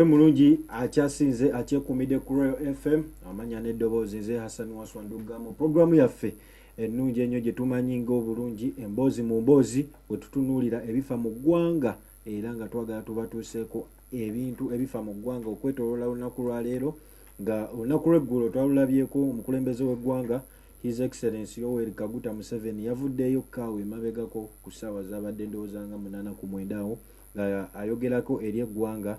gwe mulungi akyasinze akyekumidde ku Royal FM amanya n'eddoboozi nze Hassan Wasswa nduggamu programu yaffe ennungi ennyo gye tumanyi ng'obulungi emboozi mu mboozi bwe tutunuulira ebifa mu ggwanga era nga twagala tubatuuseeko ebintu ebifa mu ggwanga okwetooloola olunaku lwa leero nga olunaku lw'eggulo twalulabyeko omukulembeze w'eggwanga His Excellency Yoweri Kaguta Museveni yavuddeyo kaawe emabegako ku ssaawa z'abadde ndowooza nga 8:9 awo nga ayogerako eri eggwanga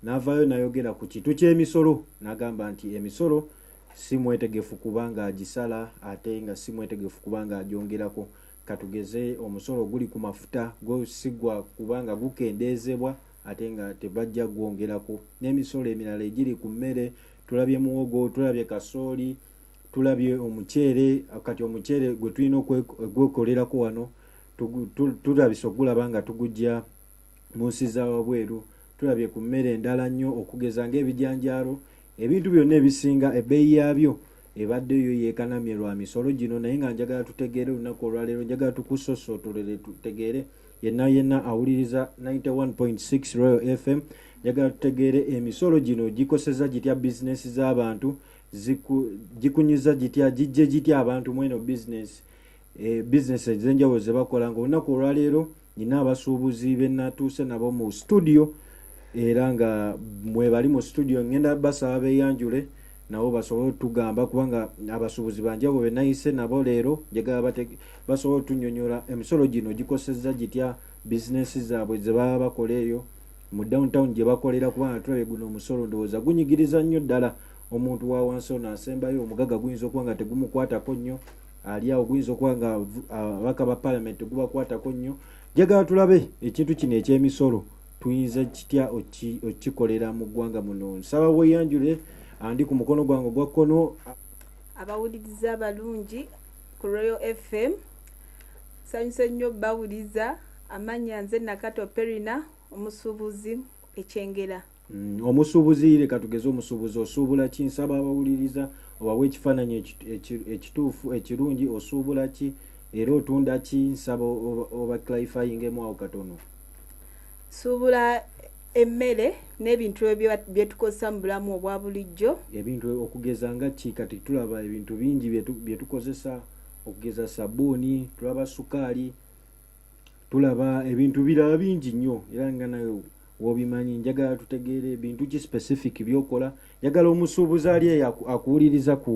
n'avaayo n'ayogera ku kitu ky'emisolo n'agamba nti emisolo si mwetegefu kubanga agisala ate nga si mwetegefu kubanga agyongerako katugeze omusolo guli ku mafuta gosigwa kubanga gukendeezebwa ate nga tebajja gwongerako n'emisolo emirala egiri ku mmere tulabye muwogo tulabye kasooli tulabye omuceere kati omuceere gwe tulina okwekolerako wano tulabise ogulaba nga tugujja mu nsi za wabweru tulabye ku mmere endala nnyo okugeza ng'ebijanjaalo ebintu byonna ebisinga ebbeeyi yaabyo ebaddeyo yeekanamye lwa misolo gino naye nga njagala tutegeere olunaku olwaleero njagala tukusosootolere tutegeere yenna awuliriza 91.6 Royal FM njagala tutegeere emisolo gino gikoseza gitya bizinesi z'abantu gikunyiza gitya gijje gitya abantu mweno bizinesi ez'enjawulo ze bakola nga olunaku olwaleero nina abasuubuzi bennatuuse nabo mu studio era nga mwe bali mu studio ngenda basaba beeyanjule nabo basobole tugamba kubanga abasuubuzi banjabo benayise nabo leero njagala basobole tunyonyola emisolo gino gikoseza gitya bizinesi zaabwe ze baba bakola eyo mu downtown gye bakolera kubanga tulabye guno omusolo ndowooza gunyigiriza nnyo ddala omuntu wa wansi ono asembayo omugaga guyinza okuba nga tegumukwatako nnyo ali awo guyinza okuba nga ababaka ba paalamenti gubakwatako nnyo njagala tulabe ekintu kino eky'emisolo tuyinza kitya okikolera mu ggwanga muno nsaba weeyanjule andi ku mukono gwange ogwa kkono abawuliriza abalungi ku Royal FM sanyuse nnyo bawuliza amanya nze Nakato Perina omusuubuzi ekyengera omusuubuzi reka tugeze omusuubuzi osuubula ki nsaba abawuliriza obawe ekifaananyi ekituufu ekirungi osuubula ki era otunda ki nsaba oba clarifyingemu awo katono suubula emmere n'ebintu bye tukozesa mu bulamu obwa bulijjo ebintu okugeza nga ki kati tulaba ebintu bingi bye tukozesa okugeza sabbuuni tulaba sukaali tulaba ebintu birala bingi nnyo era nga nayo wobimanyi njagala tutegeere ebintu ki specific byokola njagala omusuubuzi ali eyo akuwuliriza ku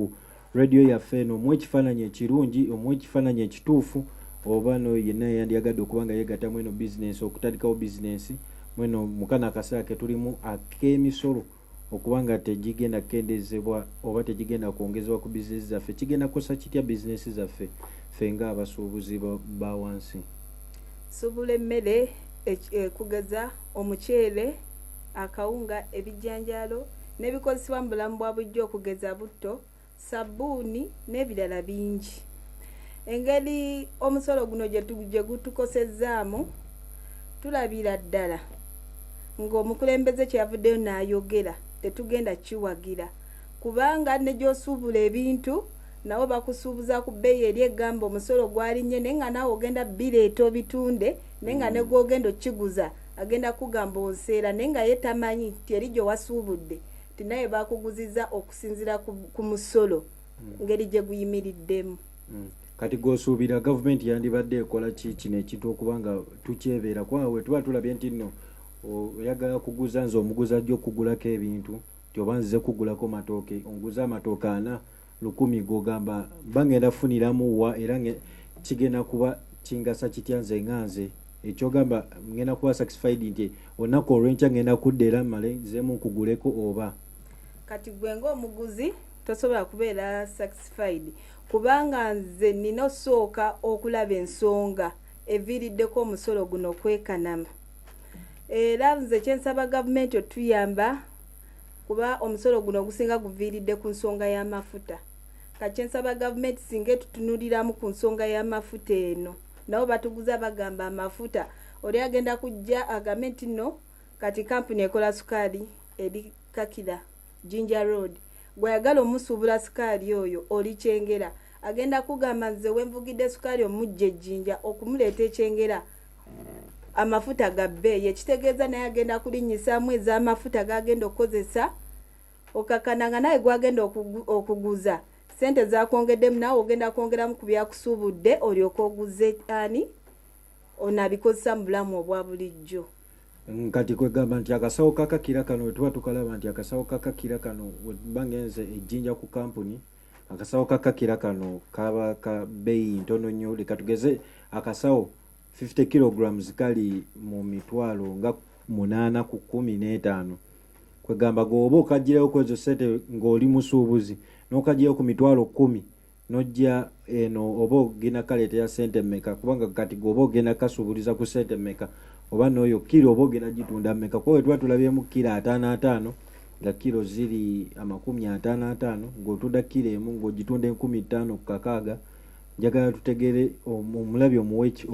radio yaffe eno omuwa ekifaananyi ekirungi omuwa ekifaananyi ekituufu oba no yenna yandiyagadde okuba nga yeegatta mweno bizinesi okutandikawo bizinesi mweno mukana akaseera ke tulimu ak'emisolo okuba nga tegigenda kukendezebwa oba tegigenda kwongezebwa ku bizinesi zaffe kigenda kukosa kitya bizinesi zaffe ffe nga abasuubuzi ba wansi suubula emmere kugeza omuceere akawunga ebijanjaalo n'ebikozesebwa mu bulamu bwa bulijjo okugeza butto sabbuuni n'ebirala bingi engeri omusolo guno gye gutukosezaamu tulabira ddala ng'omukulembeze kyeyavuddeyo n'ayogera tetugenda kiwagira kubanga ne gy'osuubula ebintu nawo bakusuubuza ku bbeeyi eri egamba omusolo gwalinnye naye nga naawe ogenda bireeta obitunde naye nga ne gw'ogenda okiguza agenda kugamba onseera naye nga ye tamanyi nti eri gye wasuubudde ti naye bakuguziza okusinziira ku musolo ngeri gye guyimiriddemu kati gw'osuubira gavumenti yandibadde ekola ki kino ekintu okuba nga tukyebeera kwawe tuba tulabye nti nno oyagala kuguza nze omuguza ajja okugulako ebintu ti oba nzize kugulako matooke onguza amatooke 1,000 g'ogamba mba ngenda funiramu wa era kigenda kuba kingasa kitya nze nga nze ekyogamba ngenda kuba satisfied nti olunaku olw'enkya ngenda kudda era mmale nzemu nkuguleko oba kati gwe ng'omuguzi tosobola kubeera satisfied kubanga nze nina osooka okulaba ensonga eviiriddeko omusolo guno okwekanama era nze kyensaba gavumenti otuyamba kuba omusolo guno gusinga guviiridde ku nsonga y'amafuta kati kyensaba gavumenti singa etutunuliramu ku nsonga y'amafuta eno nabo batuguza bagamba amafuta oli agenda kujja agambe nti nno kati kampuni ekola sukaali eri Kakira Jinja Road gwayagala omusuubula sukaali oyo oli kyengera agenda kugamba nze wenvugidde sukaali omujja ejjinja okumuleeta ekyengera amafuta ga bbeeyi ekitegeeza naye agenda kulinnyisaamu ez'amafuta gagenda okukozesa okakananga naye gwagenda okuguza sente zakwongeddemu naawe ogenda kwongeramu ku byakusuubudde olyoka oguze ani onaabikozesa mu bulamu obwa bulijjo. Kati kwegamba nti akasawo kakakira kano wetuba tukalaba nti akasawo kakakira kano wetuba ngenze ejjinja ku kampuni akasawo kakakira kano kaba ka bbeeyi ntono nnyo leka tugeze akasawo 50 kilograms kali mu mitwalo nga 8 ku 15 kwegamba goba okagirayo kwezo sente ng'oli musuubuzi n'okagirayo ku mitwalo 10 nojja eno oba ogenda kaleeta ya sente mmeka kubanga kati goba ogenda kasuubuliza ku sente mmeka oba n'oyo kilo oba ogenda gitunda mmeka kuba wetuba tulabyemu kilo 55 nga kilo ziri 55 ng'otunda kilo emu ng'ogitunda 15 ku kakaaga njagala tutegere omulabi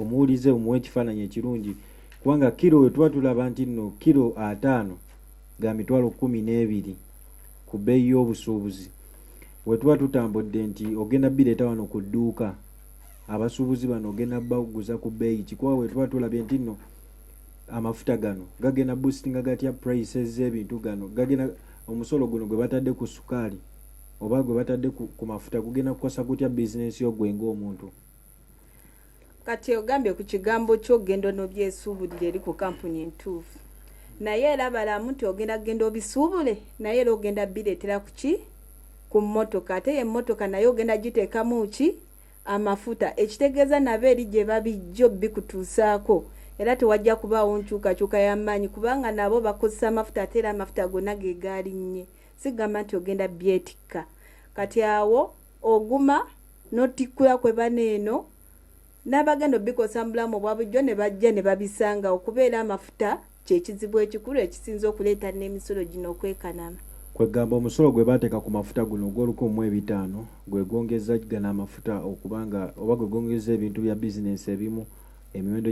omuwulize omuwe ekifaananyi ekirungi kubanga kilo wetuba tulaba nti nno kilo 5 ga mitwalo 12 ku bbeeyi y'obusuubuzi wetuba tutambudde nti ogenda bireeta wano ku dduuka abasuubuzi bano ogenda baguza ku bbeeyi kikuba wetuba tulabye nti nno amafuta gano gagenda boostinga gatya prices z'ebintu gano gagenda omusolo guno gwe batadde ku sukaali oba gwe batadde ku mafuta gugenda kukosa gutya bizinesi yo gwe ng'omuntu. Kati ogambye ku kigambo ky'ogenda n'obyesuubulira eri ku kampuni entuufu naye era balamu nti ogenda kugenda obisuubule naye era ogenda bireetera ku ki ku mmotoka ate emmotoka naye ogenda giteekamu ki amafuta ekitegeeza nabo eri gye babijjo bikutuusaako era tewajja kubaawo nkyukakyuka y'amaanyi kubanga nabo bakozesa amafuta ate era amafuta gonna ge gaalinnye sigamba nti ogenda byetikka kati awo oguma n'otikkula kwe baneeno n'abagenda obikosa mu bulamu obwa bulijjo ne bajja ne babisanga okubeera amafuta kyekizibu ekikulu ekisinza okuleeta n'emisolo gino okwekanama. Kwegamba omusolo gwe baateeka ku mafuta guno ogw'Olukumi gwe gwongeza gana amafuta okubanga oba gwe gwongeza ebintu bya bizinesi ebimu emiwendo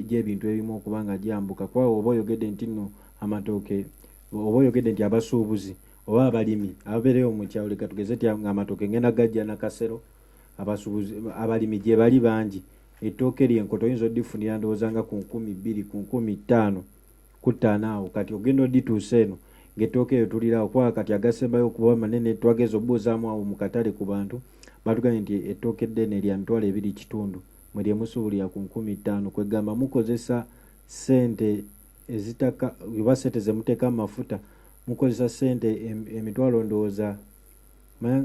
gy'ebintu ebimu okubanga gyambuka kuba oba oyogedde nti nno amatooke oba oyogedde nti abasuubuzi oba abalimi ababeereyo mu kyalo leka tugeze nti amatooke ngenda gajja nakasero abasuubuzi abalimi gye bali bangi ettooke lyenkoto oyinza oddifunira ndowooza nga ku 12,000 ku 15,000 ku 5 awo kati ogenda oddituusa eno ng'ettooke eyo tulirawo kuba kati agasembayo okuba manene twageza obuuzaamu awo mu katale ku bantu batugambye nti ettooke eddene lya mitwalo 2.5 mwe lyemusuubulira ku 15,000 kwegamba mukozesa sente ezitaka oba sente zemuteeka mu mafuta mukozesa sente emitwalo ndowooza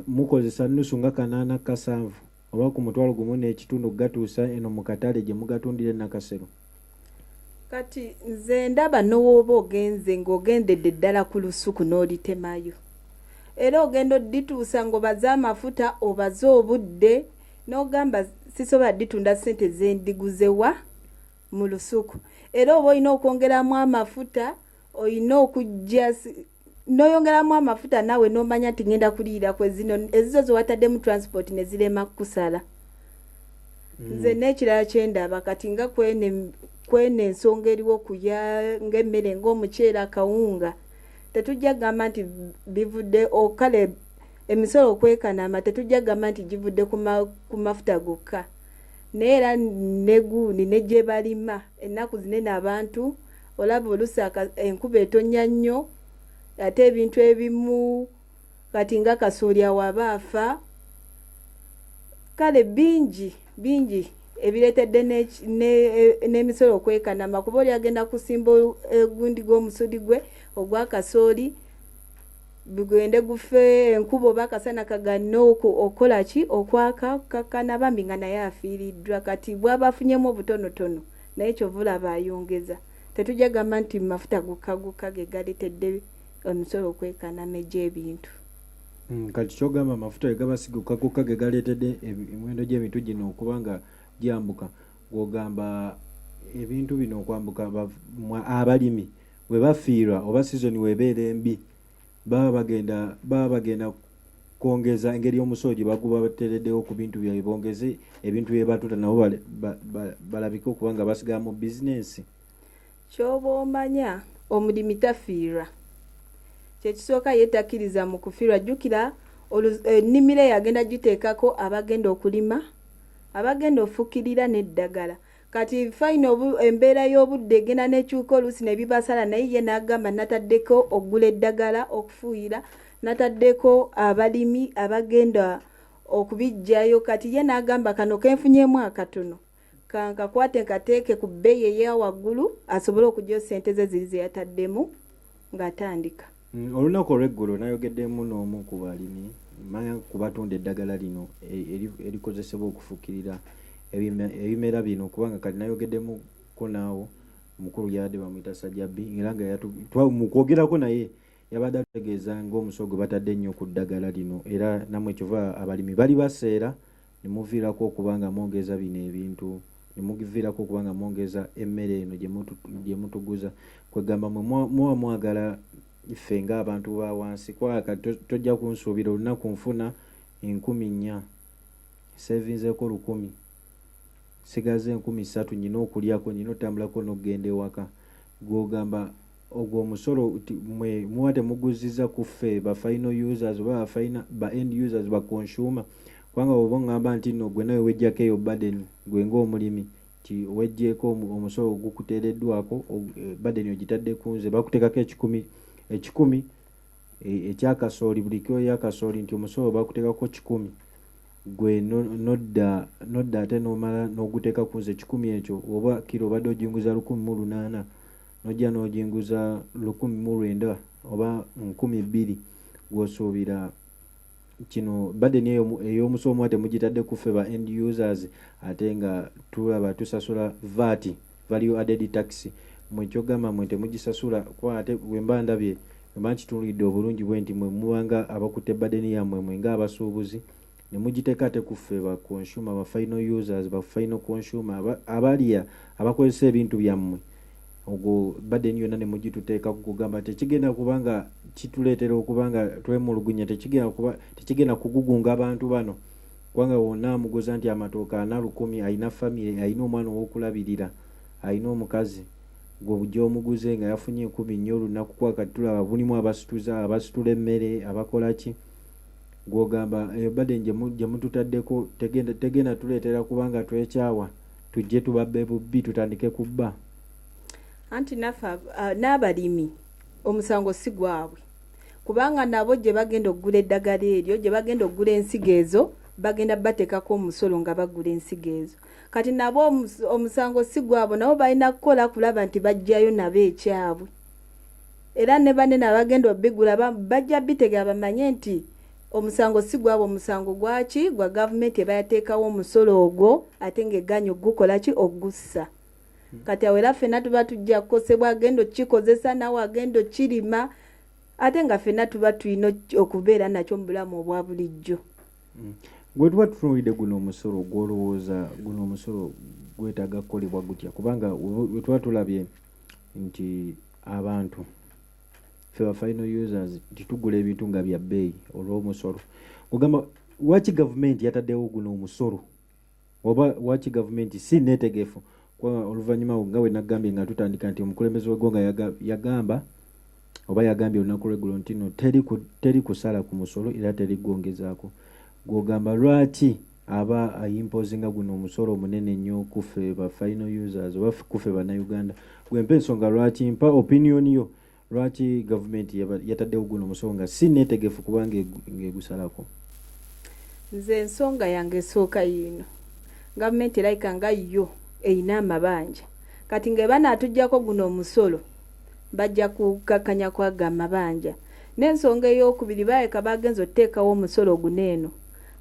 mukozesa nusu nga 87 oba ku mutwalo gumu n'ekitundu gatuusa eno mu katale gye mugatundira e Nakasero. Kati nze ndaba n'owoba ogenze ng'ogendedde ddala ku lusuku n'olitemayo era ogenda oddituusa ng'obaze amafuta obaze obudde n'ogamba sisobola dditunda sente zendiguzewa mu lusuku era oba olina okwongeramu amafuta olina okujja n'oyongeramu amafuta naawe n'omanya nti ngenda kuliira kwe zino ezizo zewataddemu transport ne zirema kukusala. Nze n'ekirala kyendaba kati nga kwene ensonga eriwo kulya ng'emmere ng'omuceere akawunga tetujja gamba nti bivudde okale emisolo okwekanama tetujja gamba nti givudde ku mafuta gokka naye era neguuni ne gye balima ennaku zinene abantu olaba oluusi enkuba etonnya nnyo ate ebintu ebimu kati nga kasooli awaba afa kale bingi ebireetedde n'emisolo okwekanama kuba oli agenda kusimba egundi gw'omusudi gwe ogwa kasooli bigende gufe enkuba oba akasana kaganne okukola ki okwaka kakana bambi nga naye afiiriddwa kati bw'aba afunyemu obutonotono naye kyovulaba ayongeza tetujja gamba nti mafuta gukka ge galeetedde omusolo okwekanama egy'ebintu. Kati kyogamba amafuta gegabasiguka ge galeetedde emiwendo gy'ebintu gino okuba nga gyambuka gw'ogamba ebintu bino okwambuka abalimi bwe bafiirwa oba sizoni webeera embi baba bagenda kwongeza engeri y'omusolo gye baguba bateereddewo ku bintu byabwe bongeze ebintu bye batuta nabo balabike okuba nga basigala mu bizinensi. Ky'oba omanya omulimi tafiirwa kyekisooka yeetakiriza mu kufiirwa jjukira ennimiro eyo agenda giteekako abagenda okulima abagenda ofukirira n'eddagala kati final embeera y'obudde egenda n'ekyuka oluusi ne bibasala naye ye n'agamba nataddeko okugula eddagala okufuuyira nataddeko abalimi abagenda okubijjayo kati ye n'agamba kano kenfunyemu akatono kankakwate nkateeke ku bbeeyi eya waggulu asobole okugyayo ssente ze ziri ze yataddemu ng'atandika. Olunaku olw'eggulo nayogeddemu n'omu ku balimi manya kubatunda eddagala lino erikozesebwa okufukirira ebimera bino kubanga kati nayogeddemu ko naawo mukulu yadde bamuyita Sajjabbi era nga mu kwogerako naye yabadde ategeeza ng'omusogo batadde nnyo ku ddagala lino era namwe kiva abalimi bali baseera ne muviirako okubanga mwongeza bino ebintu ne mugiviirako okubanga mwongeza emmere eno gye mutuguza kwegamba muba mwagala iffe ng'abantu ba wansi kwaka tojja kunsuubira olunaku nfuna 4,000 sevinzeeko 1,000 sigaze 3,000 nyina okulyako nyina otambulako n'okugenda ewaka gw'ogamba ogwo omusolo muba temuguziza ku ffe ba final users oba ba end users ba consumer kubanga oba ngamba nti no gwe nawe wejjako eyo burden gwe ng'omulimi ti wejjeeko omusolo gukuteereddwako burden ogitadde ku nze bakuteekako ekikumi ekyakasooli buli kiro yakasooli nti omusolo bakuteekako 10 gwe nodda ate n'omala n'oguteeka ku nze 10 ekyo oba kiro obadde ojinguza 1,800 nojja n'ojinguza 1,900 oba 2,000 gw'osuubira kino burden ey'omusolo muba temugitadde ku ffe ba end users ate nga tulaba tusasula VAT value added tax mwekyogamba mwe temugisasula kuba ate wemba ndabye mba nkitunuulidde obulungi bwe nti mwe mubanga abakutte burden yammwe mwe ng'abasuubuzi ne mugiteeka ate ku ffe ba consumer ba final users ba final consumer abaliya abakozesa ebintu byammwe ogwo burden yonna ne mugituteeka kugamba tekigenda kubanga kituleetera okubanga twemulugunya tekigenda kugugunga abantu bano kubanga wonna amuguza nti amatooka 10,000 alina family alina omwana ow'okulabirira alina omukazi gwe bujja omuguze nga yafunye 10 nnyo olunaku kwakati tulaba bulimu abasitula emmere abakola ki gw'ogamba burden gye mututaddeko tegenda tuleetera kubanga twekyawa tujje tubabbe bubbi tutandike kubba anti naffe n'abalimi omusango si gwabwe kubanga nabo gye bagenda okugula eddagala eryo gye bagenda okugula ensigo ezo bagenda bateekako omusolo nga bagula ensigo ezo kati nabo omusango si gwabwe nabo balina kukola kulaba nti bajjayo nabo ekyabwe era ne banene abagenda obigula bajja bitegera bamanye nti omusango si gwabwe omusango gwaki gwa gavumenti eba yateekawo omusolo ogwo ate ng'eganya ogukola ki ogussa kati awo era ffenna tuba tujja kukosebwa agenda okikozesa nawe agenda okirima ate nga ffenna tuba tulina okubeera nakyo mu bulamu obwa bulijjo. Gwe tuba tutunuulidde guno omusolo gw'olowooza guno omusolo gwetaaga kukolebwa gutya kubanga we tuba tulabye nti abantu ffe ba final users titugula ebintu nga bya bbeeyi olw'omusolo ogamba waki gavumenti yataddewo guno omusolo oba waki gavumenti si neetegefu oluvannyuma nga we nagambye nga tutandika nti omukulembeze w'eggwanga yagamba oba yagambye olunaku lw'eggulo nti no teri kusala ku musolo era teri gwongezaako gw'ogamba lwaki aba ayimpozinga guno omusolo omunene nnyo ku ffe ba final users oba ku ffe bannayuganda gwempa ensonga lwaki mpa opinion yo lwaki gavumenti yataddewo guno omusolo nga si neetegefu kubanga ng'egusalako. Nze ensonga yange esooka yino gavumenti erabika nga yo eyina amabanja kati ng'eba naatuggyako guno omusolo bajja kukakkanya kwaga amabanja n'ensonga ey'okubiri baleka bagenza oteekawo omusolo guneeno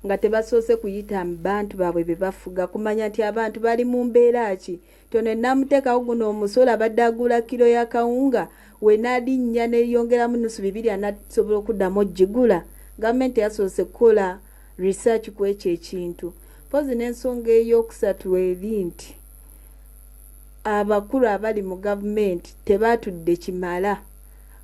nga tebasoose kuyita mu bantu baabwe be bafuga kumanya nti abantu bali mu mbeera ki tono enamuteekawo guno omusolo abadde agula kiro ya kawunga we n'alinnya n'eyongeramu nusu 2 anasobola okuddamu ogigula gavumenti yasoose kukola research ku ekyo ekintu pozi n'ensonga ey'okusatu eri nti abakulu abali mu gavumenti tebaatudde kimala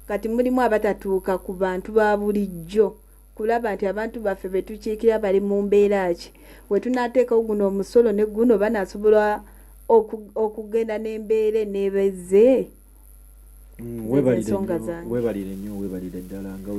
kati mulimu abatatuuka ku bantu ba bulijjo kulaba nti abantu baffe betukiikira bali mu mbeera ki we tunaateekawo guno omusolo ne guno banaasobola okugenda n'embeera enebeze. Webalire nnyo webalire ddala nga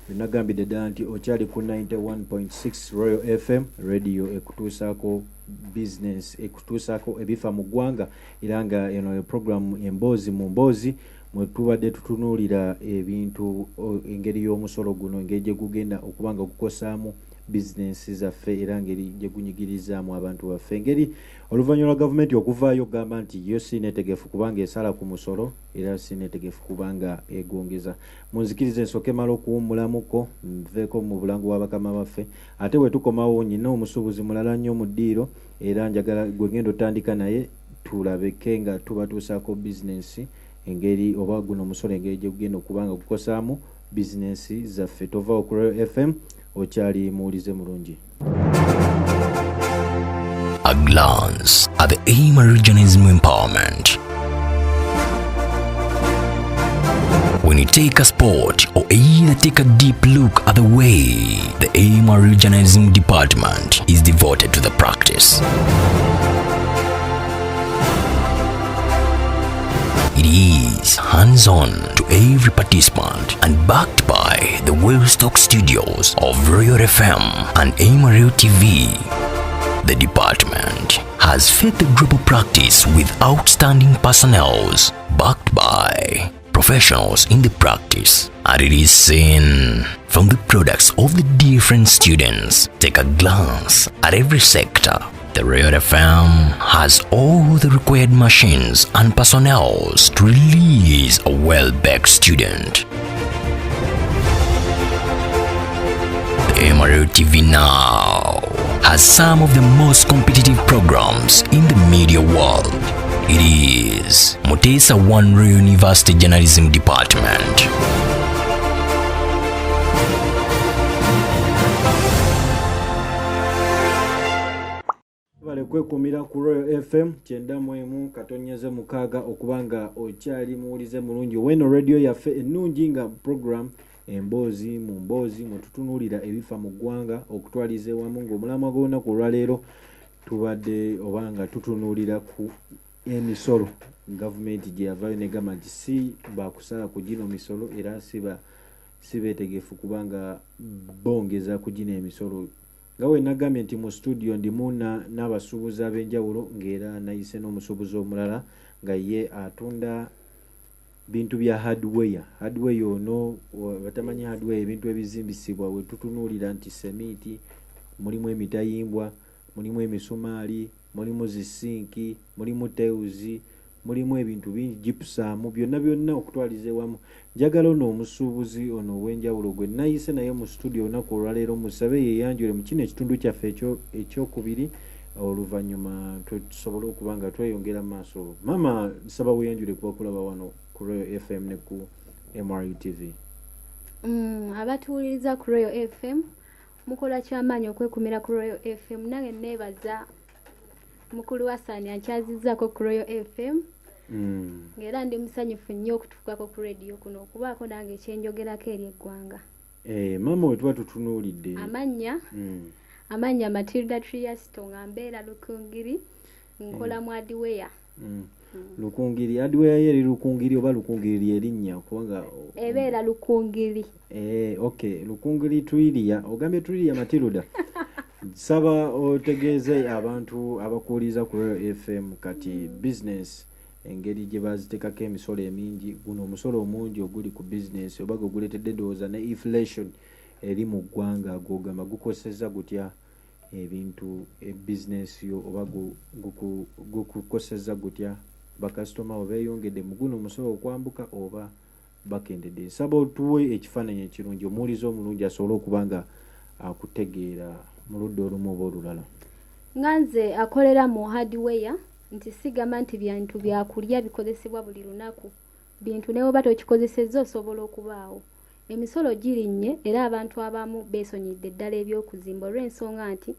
wenagambye ddala nti okyali ku 91.6 Royal FM radio ekutuusaako business ekutuusako ebifa mu ggwanga era nga eno program Emboozi mu Mboozi mwe tubadde tutunuulira ebintu engeri y'omusolo guno engeri gye gugenda okuba nga gukosaamu business zaffe era ngeri gye gunyigirizaamu abantu baffe engeri oluvannyuma lwa gavumenti okuvaayo okugamba nti yo siineetegefu kubanga esala ku musolo era siineetegefu kubanga egongeza. Munzikirize nsooke mala okuwummulamuko nveeko mu bulango bwa bakama baffe ate bwe tukomawo nyina omusuubuzi mulala nnyo mu ddiiro era njagala gwe ngenda otandika naye tulabeke nga tubatuusaako bizinensi engeri oba guno omusolo engeri gye gugenda okuba nga gukosaamu bizinensi zaffe. Tovaawo ku Royal FM okyali muwulize mulungi. A glance at the AIM regionalism empowerment. When you take a sport or either take a deep look at the way the AIM regionalism department is devoted to the practice. It is hands-on to every participant and backed by the well-stocked studios of Royal FM and AIM TV. The department has fed the global practice with outstanding personnel backed by professionals in the practice, and it is seen from the products of the different students. Take a glance at every sector. The Royal FM has all the required machines and personnel to release a well-backed student. The MRO TV now has some of the most competitive programs in the media world. It is Mutesa One Royal University Journalism Department. Kwekumira ku Royal FM 91.6 okubanga okyali muwulize mulungi weno radio yaffe ennungi nga program Emboozi mu Mboozi mwe tutunuulira ebifa mu ggwanga okutwaliza ewamu ng'omulamwa gw'olunaku olwaleero tubadde obanga tutunuulira ku emisolo gavumenti gye yavaayo negamba nti si bakusala ku gino misolo era si beetegefu kubanga bongeza ku gino emisolo. Nga we nagambye nti mu studio ndimu n'abasuubuzi ab'enjawulo ng'era nayise n'omusuubuzi omulala nga ye atunda bintu bya hardware ono batamanyi hardware ebintu ebizimbisibwa we tutunuulira nti semiti mulimu emitayimbwa mulimu emisumaali mulimu zisinki mulimu teuzi mulimu ebintu bingi gypsum byonna okutwaliza ewamu. Njagala ono omusuubuzi ono ow'enjawulo gwe nayise naye mu studio olunaku olwaleero musabe yeyanjule mu kino ekitundu kyaffe ekyokubiri oluvannyuma tusobole okuba nga tweyongera mu maaso. Mama nsaba weyanjule kuba kulaba wano ku Royal FM ne ku MRU TV. Abatuwuliriza ku Royal FM mukola kyamaanyi okwekumira ku Royal FM. Nange neebaza mukulu Hassan akyazizzaako ku Royal FM. Ng'era ndi musanyufu nnyo okutuukako ku radio kuno okubaako nange ekyenjogerako eri eggwanga. Mama we tuba tutunuulidde amanya Matilda Triasto nga mbeera Lukungiri nkola mu hardware. Lukungiri hardware yeri Lukungiri oba Lukungiri erinnya kubanga ebeera Lukungiri. Okay Lukungiri Twilia ogambye Twilia Matilda. Saba otegeeze abantu abakuuliza ku Royal FM kati business engeri gye baziteekako emisolo emingi guno omusolo omungi oguli ku business oba guleetedde ndowooza ne inflation eri mu ggwanga gwogamba gukosezza gutya ebintu business yo oba gukosezza gutya bakasitoma obeeyongedde mu guno omusolo okwambuka oba bakendedde. Saba otuwe ekifaananyi ekirungi omuwuliza omulungi asobole okuba nga akutegeera mu ludda olumu oba olulala. Nganze akolera mu hardware nti sigamba nti bintu byakulya bikozesebwa buli lunaku. Bintu newe oba tokikozesezza osobola okubaawo. Emisolo girinnye era abantu abamu beesonyidde ddala eby'okuzimba olw'ensonga nti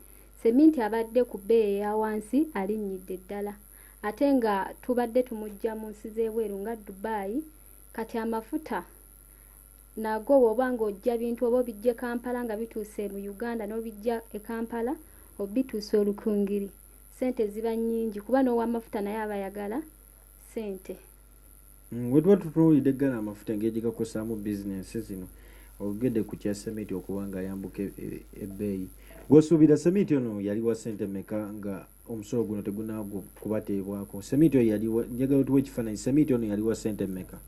seminti abadde ku bbeeyi eya wansi alinnyidde ddala. Ate nga tubadde tumujja mu nsi z'ebweru nga Dubai kati amafuta nago woba ng'ojja bintu oba bijje Kampala nga bituuse mu Uganda n'obijja e Kampala obituuse Olukungiri. Sente ziba nnyingi kuba n'ow'amafuta naye abayagala sente. We tuba tutunuulidde ggala amafuta engeri gakosaamu bizinensi zino ogedde ku kya sementi okuba nga ayambuka ebbeeyi Gwosuubira semiti ono yali wa ssente mmeka nga omusolo guno tegunaago kubateebwako? Semiti oyo yali njagala otuwa ekifaananyi, semiti ono yali wa ssente mmeka?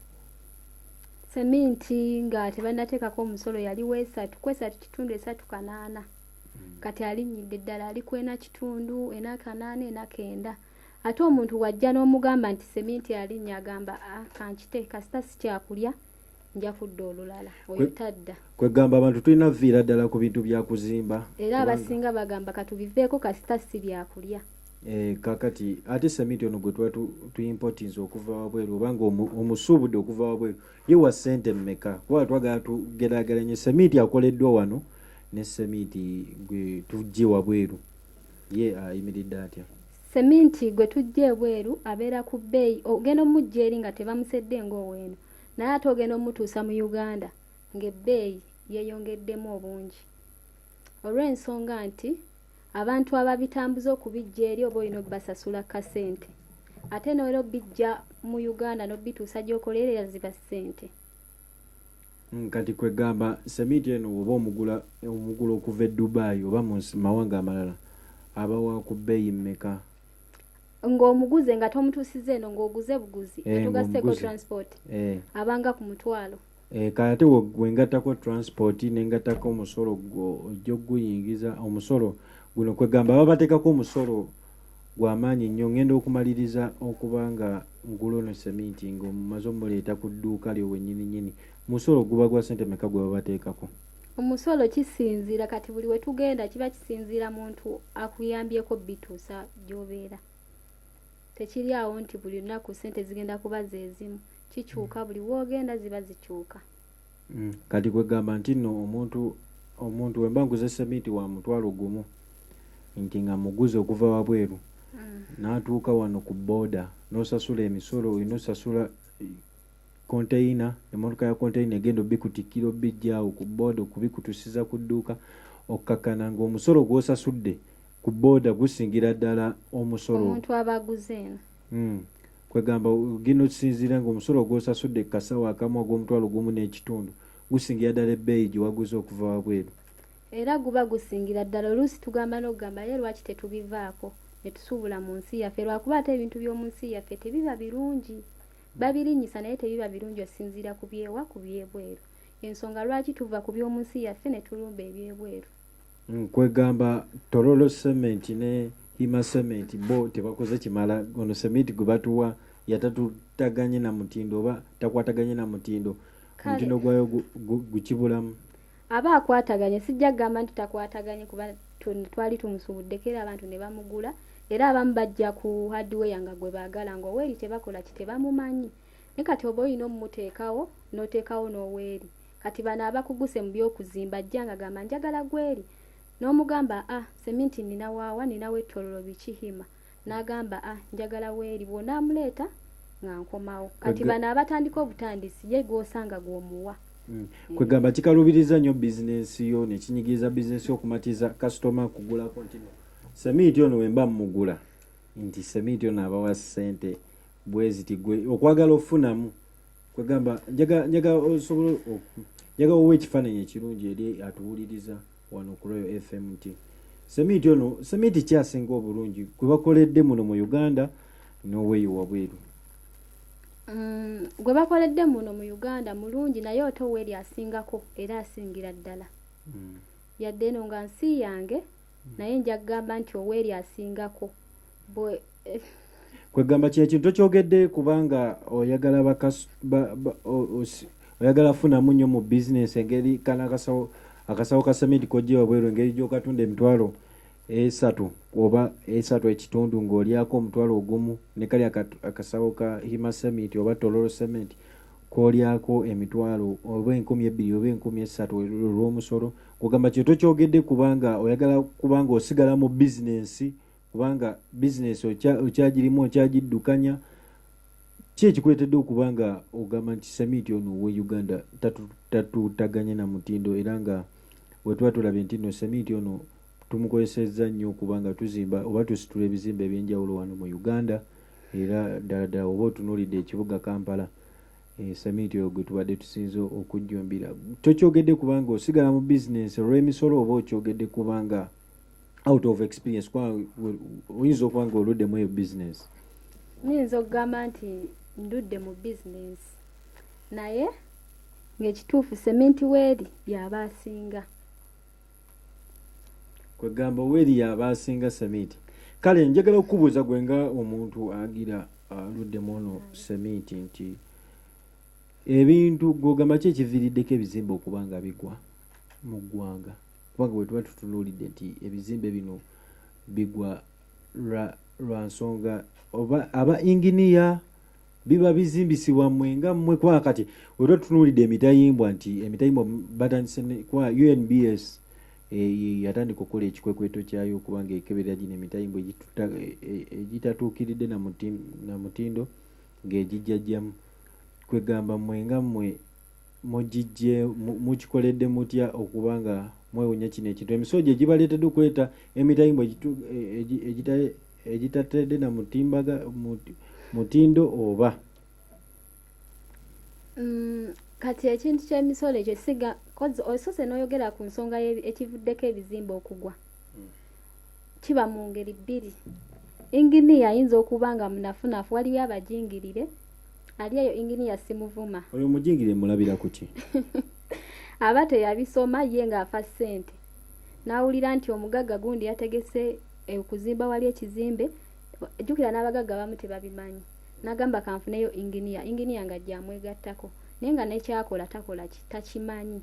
Seminti nga tebannateekako omusolo yali w'esatu kwesatu kitundu esatu kanaana. Kati alinyidde ddala ali kwena kitundu ena kanaana ena kenda. Ate omuntu wajja n'omugamba nti seminti alinnya agamba kankite kasita si kyakulya nja kudda olulala oyo tadda. Kwegamba abantu tulina viira ddala ku bintu bya kuzimba. Era abasinga bagamba katubiveeko kasita si byakulya. Kakati ate semiti ono gwe tuba tuimportinze okuva wabweru obanga omusuubudde okuva wabweru ye wa ssente mmeka? Kuba twagala tugeraageranye semiti akoleddwa wano ne semiti gwe tujje wabweru ye ayimiridde atya? Seminti gwe tujja ebweru abeera ku bbeeyi ogenda omujja eri nga tebamusedde ng'oweno naye ate ogenda omutuusa mu Uganda ng'ebbeeyi yeeyongeddemu obungi olw'ensonga nti abantu ababitambuza okubijja eri oba olina obbasasula kasente ate n'olwo bijja mu Uganda n'obituusa gy'okolerera ziba ssente. Kati kwegamba semiti eno oba omugula okuva e Dubai oba mu mawanga amalala abawa ku bbeeyi mmeka? Ng'omuguze nga tomutuusiza eno ng'oguze buguzi atugasseko transport abanga ku mutwalo. Kati wengattako transport nengattako omusolo ojja oguyingiza omusolo guno kwegamba baba bateekako omusolo gw'amaanyi nnyo. Ngenda okumaliriza okuba nga ngulono semiti ng'omumaze omuleeta ku dduuka lyo wennyini musolo guba gwa ssente meka gwe babateekako? Omusolo kisinziira kati buli we tugenda kiba kisinziira muntu akuyambyeko bituusa gy'obeera. Tekiri awo nti buli lunaku ssente zigenda kuba zeezimu kikyuka buli woogenda ziba zikyuka. Kati kwegamba nti nno omuntu wemba nguze semiti wa mutwalo gumu nti nga muguze okuva wabweru n'atuuka wano ku booda n'osasula emisolo olina osasula konteyina emmotoka ya konteyina egenda obikutikira bijjaawo ku booda okubikutusiza ku dduuka okkakkana ng'omusolo gw'osasudde ku booda gusingira ddala omusolo omuntu abaguze eno. Kwegamba gino kisinziira ng'omusolo gw'osasudde kasawo akamu ogw'omutwalo gumu n'ekitundu gusingira ddala ebbeeyi gye waguze okuva wabweru. Era guba gusingira ddala oluusi tugamba n'okugamba ye lwaki tetubivaako ne tusuubula mu nsi yaffe lwakuba ate ebintu by'omu nsi yaffe tebiba birungi babirinyisa naye tebiba birungi osinziira ku byewa ku byebweru. Ensonga lwaki tuva ku by'omu nsi yaffe ne tulumba ebyebweru. Kwegamba Tororo sementi ne Hima sementi bo tebakoze kimala. Ono sementi gwe batuwa yatatutaganye na mutindo oba takwataganye na mutindo omutindo gwayo gukibulamu. Aba akwataganye sijja kugamba nti takwataganye kuba twali tumusubuddeko era abantu ne bamugula era abamu bajja ku hardware nga gwe baagala ng'oweeri tebakola ki tebamumanyi. Ne kati oba olina omumuteekawo n'oteekawo n'oweeri kati bano abakuguse mu by'okuzimba ajja nga gamba njagala gweri n'omugamba sementi nina waawa ninawo ettololo bikihima n'agamba njagala weeri bw'ona amuleeta nga nkomawo. Kati bano abatandika obutandisi ye gw'osanga gw'omuwa. Kwegamba kikalubiriza nnyo bizinensi yo ne kinyigiriza bizinensi okumatiza kasitoma kugulako nti sementi ono wemba mugula nti sementi ono abawa ssente bweziti gwe okwagala ofunamu. Kwegamba njaga owa ekifaananyi ekirungi eri atuwuliriza wano ku Royal FM nti sementi ono sementi kyasinga obulungi gwe bakoledde muno mu Uganda n'oweeyo wabweru. Gwe bakoledde muno mu Uganda mulungi naye ate oweeri asingako era asingira ddala. Yadde eno nga nsi yange naye nja kugamba nti oweeri asingako. Kwegamba kye kintu kyogedde kubanga oyagala oyagala funamu nnyo mu bizinesi engeri kana akasawo ka sementi kojja wabweru engeri gy'okatunda emitwalo esatu oba esatu ekitundu ng'olyako omutwalo ogumu ne kali akasawo ka Hima sementi oba Tororo sementi k'olyako emitwalo oba 2,000 oba 3,000 olw'omusolo. Kugamba kye tokyogedde kubanga oyagala kubanga osigala mu bizinesi kubanga bizinesi okyagirimu okyagiddukanya. Ki ekikuleetedde okubanga ogamba nti sementi ono we Uganda tatutaganye na mutindo era nga we tuba tulabye nti no sementi ono tumukozesezza nnyo okubanga tuzimba oba tusitula ebizimbe ebyenjawulo wano mu Uganda era ddala oba otunuulidde ekibuga Kampala sementi oyo gwe tubadde tusinza okujjumbira. Tokyogedde kubanga osigala mu bizinesi olw'emisolo oba okyogedde kubanga out of experience oyinza okuba nga oluddemu eyo business? Niyinza okugamba nti ndudde mu business naye ng'ekituufu sementi weeri y'aba asinga. Kwegamba weeri y'aba asinga sementi. Kale njagala okubuuza gwe nga omuntu agira aluddemu ono sementi nti ebintu gw'ogamba ki ekiviiriddeko ebizimbe okuba nga bigwa mu ggwanga? Kubanga bwe tuba tutunuulidde nti ebizimbe bino bigwa lwa nsonga oba aba inginiya biba bizimbisibwa mmwe nga mmwe kwa kati bwe tuba tutunuulidde emitayimbwa nti emitayimbwa batandise kwa UNBS yatandika okukola ekikwekweto kyayo okubanga ekeberera gino emitayimbwa egitatuukiridde na mutindo ng'egijjajjamu. Kwegamba mmwe nga mmwe mukikoledde mutya okuba nga mwewonya kino ekintu emisolo gye gibaleetedde okuleeta emitayimbwa egitatedde na mutindo oba? Kati ekintu ky'emisolo ekyo siga osose n'oyogera ku nsonga ekivuddeko ebizimbe okugwa kiba mu ngeri bbiri. Inginiya ayinza okuba nga munafunafu, waliwo abajingirire, ali eyo inginiya simuvuma. Oyo omujingirire mulabira ku ki? Aba teyabisoma ye ng'afa ssente n'awulira nti omugagga gundi yategese okuzimba wali ekizimbe. Jjukira n'abagagga abamu tebabimanyi, n'agamba kanfuneyo inginiya nga gyamwegattako naye nga nekyakola takimanyi.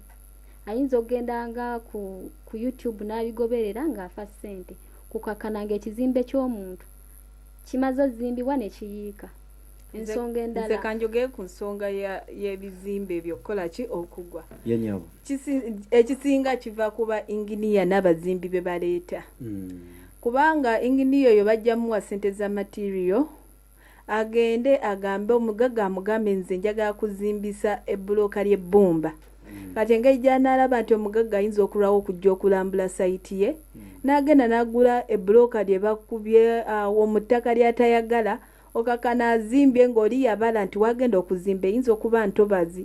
Ayinza okugenda nga ku YouTube n'abigoberera ng'afa ssente kukakana ng'ekizimbe ky'omuntu kimaze ozimbibwa ne kiyiika. Ensonga endala nze kanjogere ku nsonga y'ebizimbe ebyo kukola ki okugwa. Yenyabo Ekisinga kiva kuba inginiya n'abazimbi be baleeta. Kubanga inginiya oyo bajja muwa ssente za material agende agambe omugagga amugambe nze njagala kuzimbisa ebbulooka ly'ebbumba. Kati engeri gy'anaalaba nti omugagga ayinza okulwawo okujja okulambula sayiti ye n'agenda n'agula ebbulooka lye bakubye awo mu ttaka ly'atayagala okakana azimbye ng'oli yabala nti wagenda okuzimba eyinza okuba ntobazi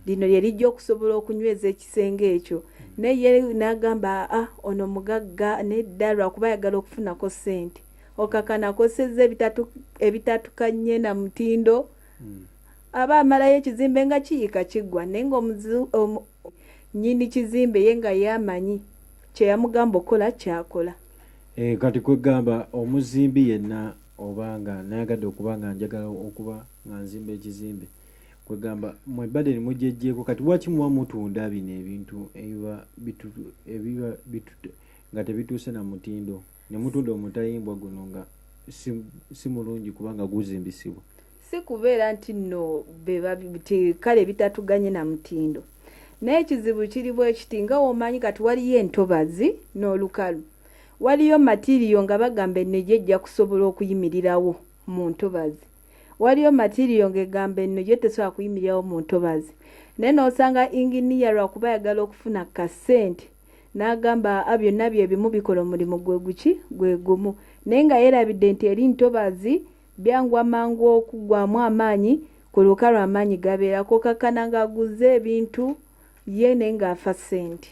lino lye lijja okusobola okunyweza ekisenge ekyo. Naye n'agamba ono mugagga nedda lwakuba ayagala okufunako ssente okakana akosezza ebitatukanye na mutindo aba amalayo ekizimbe nga kiyiika kiggwa naye nnyini kizimbe ye nga yamanyi kyeyamugamba okola kyakola. Kati kwegamba omuzimbi yenna obanga nayagadde okuba nga njagala okuba nga nzimba ekizimbe kwegamba mwebadde mujejjeeko kati lwaki muba mutunda bino ebintu ebiba nga tebituuse na mutindo ne mutunda omutayimbwa guno nga si mulungi kubanga guzimbisibwa? Si kubeera nti nno kale bitatuganye na mutindo naye ekizibu kiri bwe kiti nga womanyi kati waliyo entobazi n'olukalu, waliyo matiriyo nga bagamba eno ejja kusobola okuyimirirawo mu ntobazi, waliyo matiriyo ng'egamba eno gye tesobola kuyimirirawo mu ntobazi. Naye n'osanga inginiya lwakuba ayagala okufuna kasente n'agamba byonna bye bimu bikola omulimu gwe gumu naye nga yeerabidde nti eri ntobazi byangwa mangu okuggwamu amaanyi ku lukalu amaanyi gabeerako kakana ng'aguze ebintu ye naye ng'afa ssente.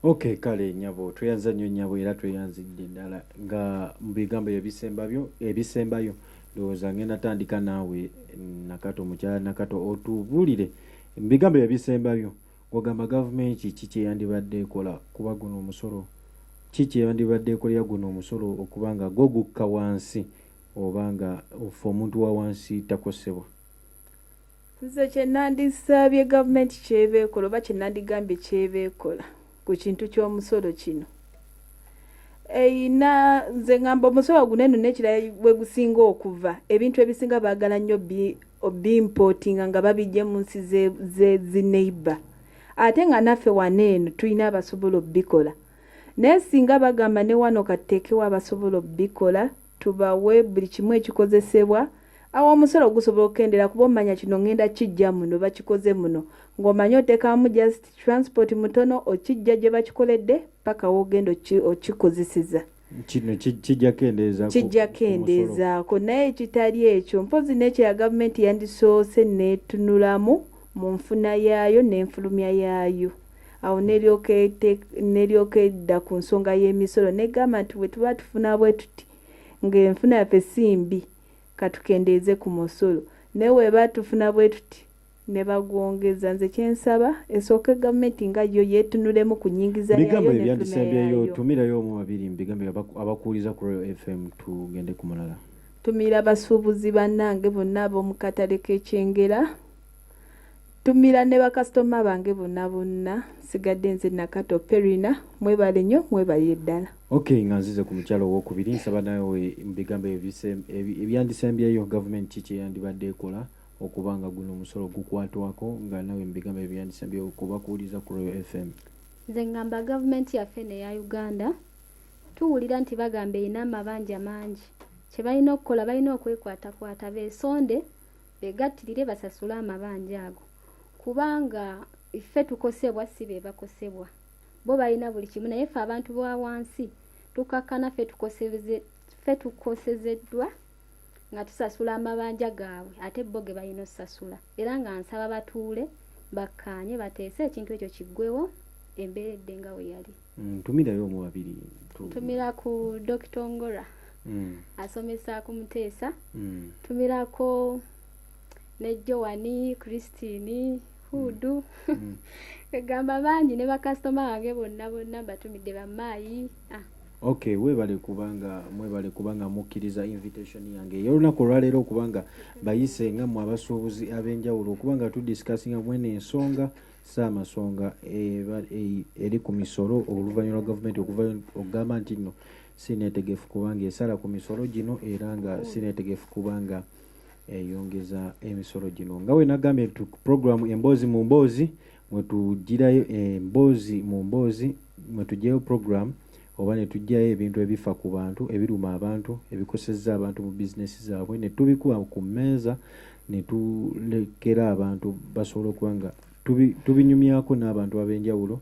Okay, kale nyabo tweyanza nnyo nyabo era tweyanzidde ddala nga mu bigambo ebisembayo ndowooza ngenda tandika naawe Nakato mukyala Nakato otubuulire mu bigambo ebisembayo ogamba gavumenti ki kyeyandibadde ekola kuba guno omusolo ki kyeyandibadde ekolera guno omusolo okuba nga gugukka wansi oba nga ofa omuntu wa wansi takosebwa? Nze kye nandisabye gavumenti kyeba ekola oba kye nandigambye kyeba ekola ku kintu ky'omusolo kino nze ngamba omusolo guno eno n'ekirala bwe gusinga okuva ebintu ebisinga baagala nnyo bimportinga nga babijje mu nsi zineighbor ate nga naffe waneeno tulina abasobola obbikola naye singa bagamba ne wano katteekewo abasobola obbikola tubawe buli kimu ekikozesebwa awo omusolo gusobola okukendera kuba omanya kino ngenda kijja muno bakikoze muno ng'omanya oteekamu just transport mutono okijja gye bakikoledde paka woogenda okikozeseza kino kijja kendeezaako. Naye ekitali ekyo mpozi n'ekya gavumenti yandisoose neetunulamu mu nfuna yaayo n'enfulumya yaayo awo neryoka edda ku nsonga y'emisolo negamba nti bwe tuba tufuna bwe tuti ng'enfuna yaffe simbi katukendeeze ku musolo naye weba tufuna bwe tuti ne bagwongeza nze kyensaba esooke gavumenti nga yo yeetunulemu ku nyingiza bigambo ebyandisembyeyo tumirayo omu babiri mbigambo abakuuliza ku Royal FM tugende ku mulala. Tumira abasuubuzi bannange bonna ab'omu katale k'ekyengera, tumira ne bakasitoma bange bonna sigadde nze Nakato Perina, mwebale nnyo mwebale ddala. Okay, nga nzize ku mukyalo owokubiri nsaba nawe mbigambo ebyandisembyeyo gavumenti kiki eyandibadde ekola okubanga guno omusolo gukwatwako nga nawe mbigambo ebyandisembyeyo kubakuuliza ku Royal FM. Nze ngamba gavumenti yaffe neya Uganda tuwulira nti bagamba erina amabanja mangi kye balina okukola balina okwekwatakwata beesonde begattirire basasula amabanja ago kubanga iffe tukosebwa si be bakosebwa bo balina buli kimu naye ffe abantu bwa wansi tukakkana ffe tukosezeddwa nga tusasula amabanja gaabwe ate bo ge balina osasula era nga nsaba batuule bakkaanye bateese ekintu ekyo kiggwewo embeera edde nga we yali. Tumirayo omu babiri. Tumira ku Dr. Ngora asomesa ku Muteesa. Tumirako ne Joani Christine Hudu egamba bangi ne bakasitoma bange bonna batumidde bamaayi. Okay, mwebale kubanga mukkiriza invitation yange y'olunaku olwaleero okubanga bayise nga mu abasuubuzi ab'enjawulo okubanga tudiscussinga mwene ensonga saamasonga eri ku misolo oluvannyuma lwa gavumenti okugamba nti nno sineetegefu kubanga esala ku misolo gino era nga sineetegefu kubanga eyongeza emisolo gino nga we nagambye ku programu Emboozi mu Mboozi mwetugirayo Emboozi mu Mboozi mwetugirayo programu oba ne tujjayo ebintu ebifa ku bantu ebiruma abantu ebikosezza abantu mu bizinesi zaabwe ne tubikuba ku mmeeza ne tulekera abantu basobola okubanga tubinyumyako n'abantu ab'enjawulo